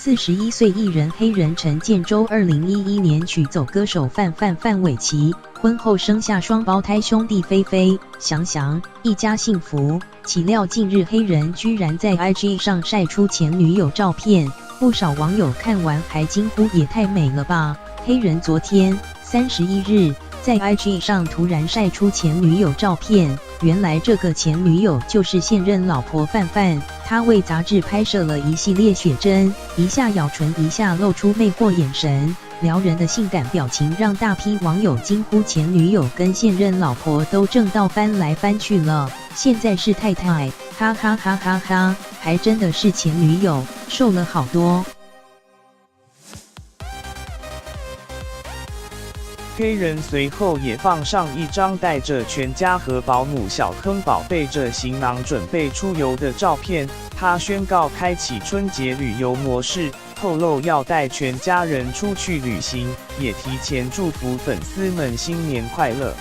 41岁艺人黑人陈建州2011年娶走歌手范玮琪，婚后生下双胞胎兄弟菲菲、翔翔，一家幸福。岂料近日黑人居然在 IG 上晒出前女友照片，不少网友看完还惊呼也太美了吧！黑人昨天31日在 IG 上突然晒出前女友照片，原来这个前女友就是现任老婆范，她为杂志拍摄了一系列写真，一下咬唇，一下露出魅惑眼神，撩人的性感表情让大批网友惊呼前女友跟现任老婆都正到翻来翻去了，现在是太太，哈哈哈哈哈，还真的是前女友，瘦了好多。黑人随后也放上一张带着全家和保姆小亨宝背着行囊准备出游的照片。他宣告开启春节旅游模式，透露要带全家人出去旅行，也提前祝福粉丝们新年快乐。